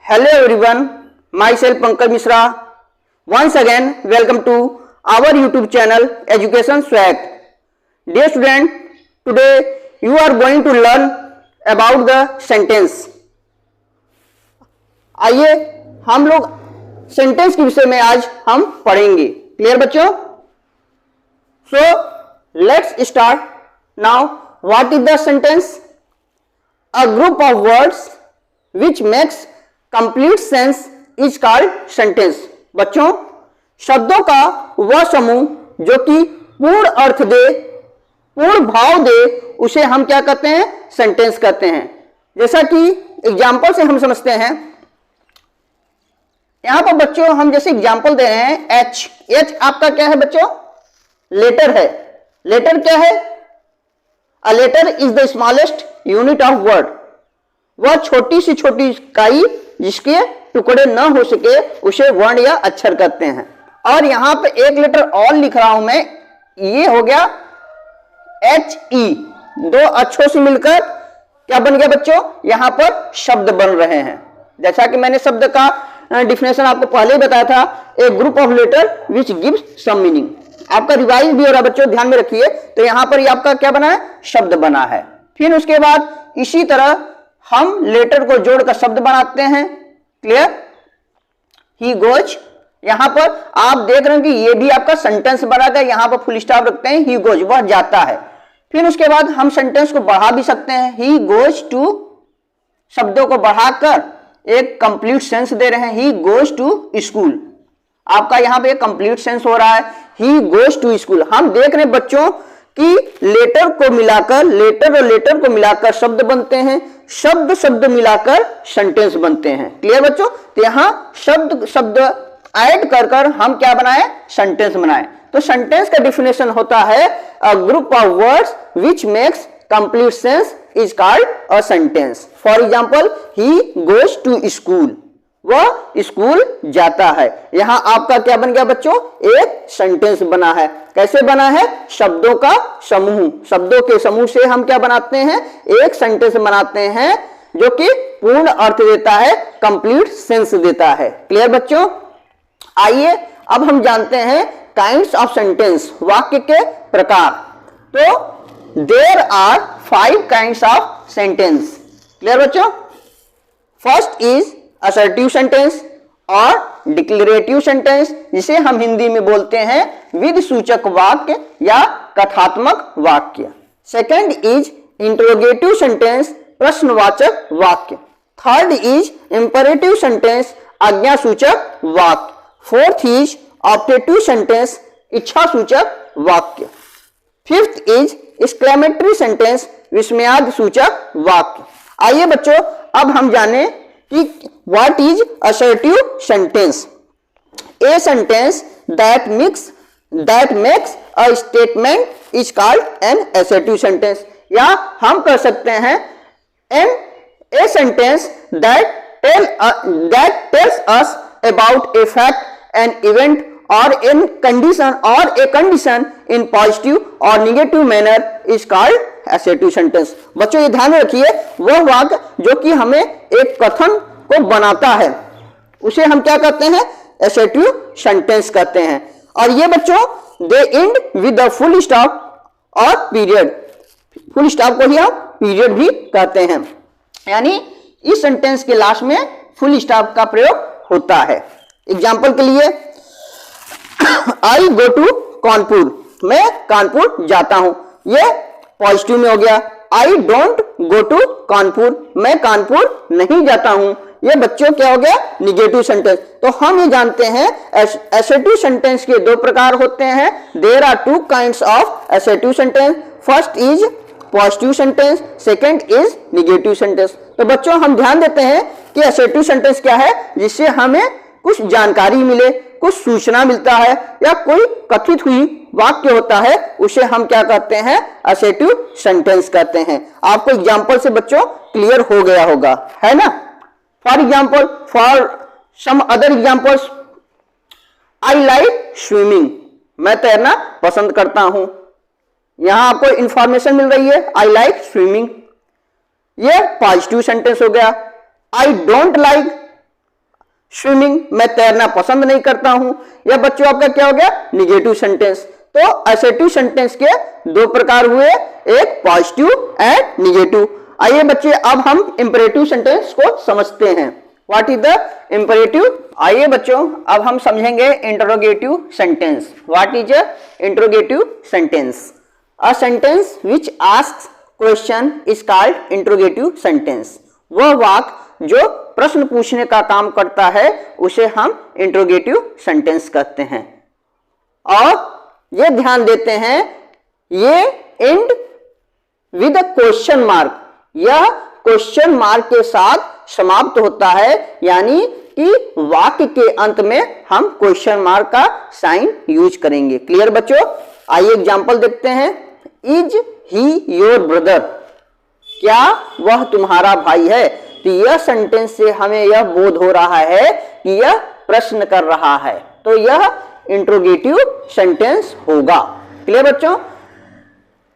Hello everyone, myself Pankaj Mishra. Once again, welcome to our YouTube channel Education Swag. Dear student, today you are going to learn about the sentence. आइए हम लोग sentence के विषय में आज हम पढ़ेंगे. क्लियर बच्चों? So let's start. Now, what is the sentence? A group of words which makes complete sense is called sentence. बच्चों, शब्दों का वह समूह जो कि पूर्ण अर्थ दे, पूर्ण भाव दे, उसे हम क्या कहते हैं? सेंटेंस कहते हैं. जैसा कि एग्जाम्पल से हम समझते हैं. यहां पर बच्चों हम जैसे एग्जाम्पल दे रहे हैं. एच आपका क्या है बच्चों? लेटर है. लेटर क्या है? A letter is the smallest unit of word. वह छोटी से छोटी इकाई जिसके टुकड़े न हो सके उसे वर्ण या अक्षर कहते हैं. और यहां पे एक लेटर और लिख रहा हूं मैं. ये हो गया HE. दो अक्षरों से मिलकर क्या बन गया बच्चों? यहां पर शब्द बन रहे हैं. जैसा कि मैंने शब्द का डिफिनेशन आपको पहले ही बताया था. A group of letter which gives some meaning. आपका रिवाइज भी हो रहा है बच्चों, ध्यान में रखिए. तो यहां पर ये आपका क्या बना है? शब्द बना है. फिर उसके बाद इसी तरह हम लेटर को जोड़कर शब्द बनाते हैं. क्लियर? He goes. यहां पर आप देख रहे हैं कि ये भी आपका सेंटेंस बनाकर यहां पर फुल स्टॉप रखते हैं. ही गोज, वह जाता है. फिर उसके बाद हम सेंटेंस को बढ़ा भी सकते हैं. ही गोज टू, शब्दों को बढ़ाकर एक कंप्लीट सेंस दे रहे हैं. He goes to school. आपका यहां पे कंप्लीट सेंस हो रहा है. He goes to school. हम देख रहे हैं बच्चों कि लेटर को मिलाकर, लेटर और लेटर को मिलाकर शब्द बनते हैं. शब्द शब्द मिलाकर सेंटेंस बनते हैं. क्लियर बच्चों? तो यहां शब्द शब्द ऐड कर कर हम क्या बनाए? सेंटेंस बनाए. तो सेंटेंस का डिफिनेशन होता है a group of words which makes complete sense is called a sentence. For example, he goes to school. वह स्कूल जाता है. यहां आपका क्या बन गया बच्चों? एक सेंटेंस बना है. कैसे बना है? शब्दों का समूह. शब्दों के समूह से हम क्या बनाते हैं? एक सेंटेंस बनाते हैं जो कि पूर्ण अर्थ देता है, कंप्लीट सेंस देता है. क्लियर बच्चों? आइए अब हम जानते हैं काइंड्स ऑफ सेंटेंस, वाक्य के प्रकार. तो there are 5 kinds of sentence. Clear बच्चों? फर्स्ट इज असर्टिव सेंटेंस और डिक्लेरेटिव सेंटेंस, जिसे हम हिंदी में बोलते हैं विधि सूचक वाक्य या कथात्मक वाक्य. सेकंड इज इंटरोगेटिव सेंटेंस, प्रश्नवाचक वाक्य. थर्ड इज इंपरेटिव सेंटेंस, आज्ञा सूचक वाक्य. फोर्थ इज ऑप्टेटिव सेंटेंस, इच्छा सूचक वाक्य. फिफ्थ इज एक्सक्लेमेटरी सेंटेंस, विस्मयार्थ सूचक वाक्य. आइए बच्चों अब हम जाने कि what is assertive sentence. A sentence that makes a statement is called an assertive sentence. या हम कर सकते हैं a sentence that tells us about a fact, an event or a condition in positive or negative manner is called assertive sentence. बच्चों ये ध्यान रखिए, वह वाक्य जो कि हमें एक कथन को बनाता है उसे हम क्या कहते हैं? assertive sentence कहते हैं. और ये बच्चों they end with a full stop और period. फुल स्टॉप को ही हम पीरियड भी कहते हैं. यानी इस सेंटेंस के लास्ट में फुल स्टॉप का प्रयोग होता है. एग्जाम्पल के लिए, आई गो टू कानपुर. मैं कानपुर जाता हूं. ये पॉजिटिव में हो गया. I don't go to Kanpur. मैं कानपुर नहीं जाता हूं. ये बच्चों क्या हो गया? Negative sentence. तो हम ये जानते हैं असर्टिव सेंटेंस के 2 प्रकार होते हैं. There are 2 kinds of assertive sentence. First is positive sentence, second is negative sentence. तो बच्चों हम ध्यान देते हैं कि असर्टिव सेंटेंस क्या है? जिससे हमें कुछ जानकारी मिले, कुछ सूचना मिलता है या कोई कथित हुई वाक्य होता है, उसे हम क्या कहते हैं? असर्टिव सेंटेंस कहते हैं. आपको एग्जाम्पल से बच्चों क्लियर हो गया होगा, है ना? For example, for some other examples, I like swimming. मैं तैरना पसंद करता हूं. यहां आपको इंफॉर्मेशन मिल रही है, आई लाइक स्विमिंग. ये पॉजिटिव सेंटेंस हो गया. आई डोंट लाइक स्विमिंग, मैं तैरना पसंद नहीं करता हूं। यह बच्चों आपका क्या हो गया, निगेटिव सेंटेंस। तो असर्टिव सेंटेंस के दो प्रकार हुए, एक पॉजिटिव एंड निगेटिव। आइए बच्चे अब हम इंपरेटिव सेंटेंस को समझते हैं। What is the imperative? आइए बच्चों अब हम समझेंगे interrogative sentence. What is a interrogative sentence? A sentence which asks question is called interrogative sentence. वह वाक्य जो प्रश्न पूछने का काम करता है उसे हम इंटरोगेटिव सेंटेंस कहते हैं। और ये ध्यान देते हैं, ये एंड विद क्वेश्चन मार्क, यह क्वेश्चन मार्क के साथ समाप्त होता है, यानी कि वाक्य के अंत में हम क्वेश्चन मार्क का साइन यूज करेंगे। क्लियर बच्चों? आइए एग्जांपल देखते हैं। Is he your brother? क्या वह तुम्हारा भाई है? तो यह सेंटेंस से हमें यह बोध हो रहा है कि यह प्रश्न कर रहा है, तो यह इंट्रोगेटिव सेंटेंस होगा। क्लियर बच्चों?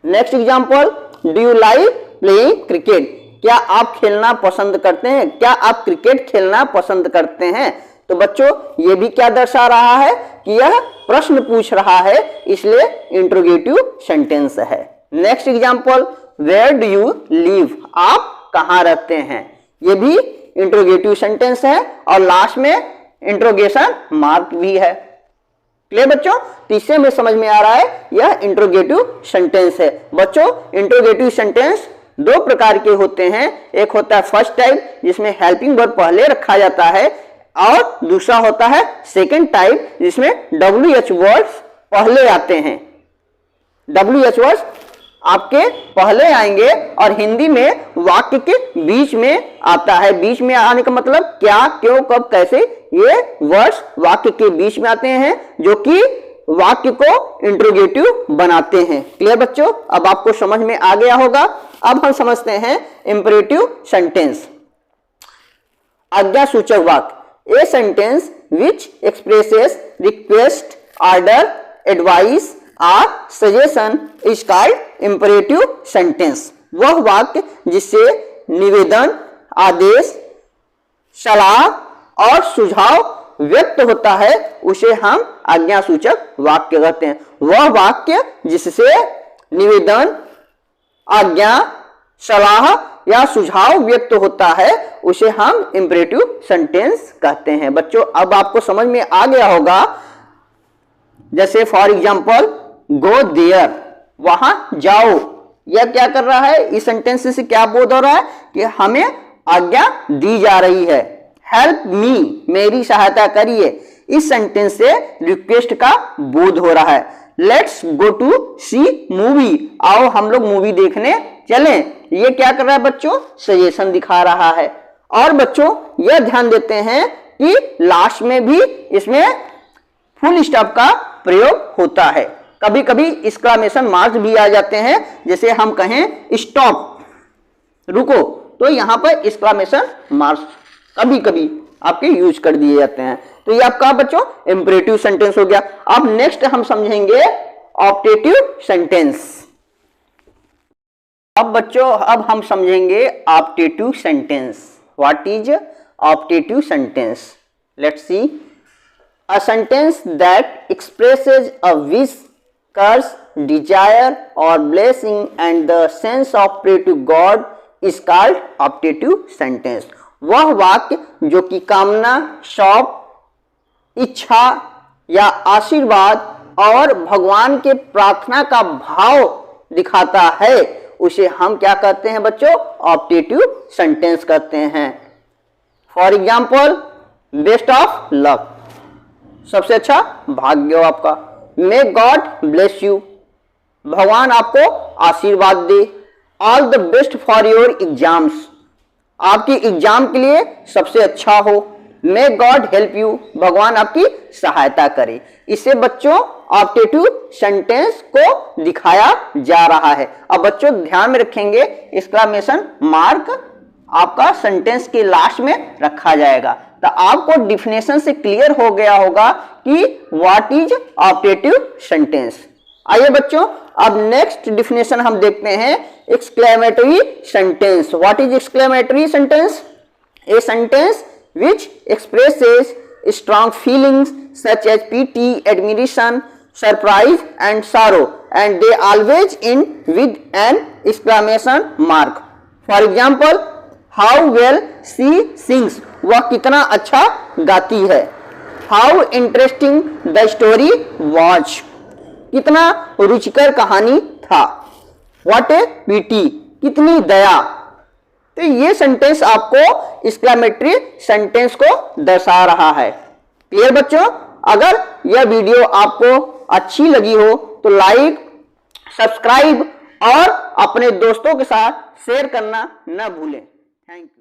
Next example, do you like playing cricket? क्या आप खेलना पसंद करते हैं? क्या आप क्रिकेट खेलना पसंद करते हैं? तो बच्चों ये भी क्या दर्शा रहा है कि यह प्रश्न पूछ रहा है, इसलिए इंट्रोगेटिव सेंटेंस है। Next example, where do you live? आप कहां रहते हैं? ये भी इंट्रोगेटिव सेंटेंस है और लास्ट में इंट्रोगेशन मार्क भी है। क्लियर बच्चों? तीसरे में समझ में आ रहा है, यह इंट्रोगेटिव सेंटेंस है। बच्चों इंट्रोगेटिव सेंटेंस दो प्रकार के होते हैं, एक होता है फर्स्ट टाइप जिसमें हेल्पिंग वर्ब पहले रखा जाता है, और दूसरा होता है सेकंड टाइप जिसमें WH वर्ड्स पहले आते हैं। WH वर्ड्स आपके पहले आएंगे और हिंदी में वाक्य के बीच में आता है। बीच में आने का मतलब क्या, क्यों, कब, कैसे, ये वर्ड्स वाक्य के बीच में आते हैं जो कि वाक्य को इंट्रोगेटिव बनाते हैं। क्लियर बच्चों? अब आपको समझ में आ गया होगा। अब हम समझते हैं इंपरेटिव सेंटेंस। आज्ञा सूचक वाक्य, a sentence which expresses request, order, advice और suggestion is called imperative sentence. वह वाक्य जिससे निवेदन, आदेश, सलाह और सुझाव व्यक्त होता है उसे हम आज्ञा सूचक वाक्य कहते हैं। वह वाक्य जिससे निवेदन, आज्ञा, सलाह या सुझाव व्यक्त होता है उसे हम इंपरेटिव सेंटेंस कहते हैं। बच्चों अब आपको समझ में आ गया होगा, जैसे फॉर एग्जांपल गो देयर, वहां जाओ। यह क्या कर रहा है, इस सेंटेंस से क्या बोध हो रहा है कि हमें आज्ञा दी जा रही है। हेल्प मी, मेरी सहायता करिए, इस सेंटेंस से रिक्वेस्ट का बोध हो रहा है। Let's go to see movie, आओ हम लोग मूवी देखने चलें, ये क्या कर रहा है बच्चों, सजेशन दिखा रहा है। और बच्चों यह ध्यान देते हैं कि लास्ट में भी इसमें फुल स्टॉप का प्रयोग होता है। कभी कभी एक्सक्लेमेशन मार्क भी आ जाते हैं, जैसे हम कहें स्टॉप, रुको, तो यहां पर एक्सक्लेमेशन मार्क कभी कभी आपके यूज कर दिए जाते हैं। तो ये आपका बच्चों इंपरेटिव सेंटेंस हो गया। अब नेक्स्ट हम समझेंगे ऑप्टेटिव सेंटेंस। अब बच्चों अब हम समझेंगे optative sentence. What is optative sentence? Let's see. A sentence that expresses a wish, curse, desire और blessing and the sense of pray to God is called optative sentence. वह वाक्य जो कि कामना, शौक, इच्छा या आशीर्वाद और भगवान के प्रार्थना का भाव दिखाता है उसे हम क्या कहते हैं बच्चों, ऑप्टेटिव सेंटेंस कहते हैं। For example best of luck, सबसे अच्छा भाग्य हो आपका। मे गॉड ब्लेस यू, भगवान आपको आशीर्वाद दे। All the best for your exams, आपकी एग्जाम के लिए सबसे अच्छा हो। मे गॉड हेल्प यू, भगवान आपकी सहायता करे। इससे बच्चों ऑप्टेटिव सेंटेंस को दिखाया जा रहा है। अब बच्चों ध्यान में रखेंगे, एक्सक्लेमेशन मार्क आपका सेंटेंस के लास्ट में रखा जाएगा। तो आपको डिफिनेशन से क्लियर हो गया होगा कि व्हाट इज ऑप्टेटिव सेंटेंस। आइए बच्चों अब नेक्स्ट डिफिनेशन हम देखते हैं, exclamatory sentence. What is exclamatory sentence? A sentence which expresses strong feelings such as pity, admiration, surprise and sorrow, and they always end with an exclamation mark. For example, how well she sings, वह कितना अच्छा गाती है. How interesting the story was, कितना रुचिकर कहानी था. What a pity, कितनी दया. तो ये सेंटेंस आपको एक्सक्लेमेटरी सेंटेंस को दर्शा रहा है. क्लियर बच्चों? अगर यह वीडियो आपको अच्छी लगी हो तो लाइक, सब्सक्राइब और अपने दोस्तों के साथ शेयर करना न भूलें. Thank you.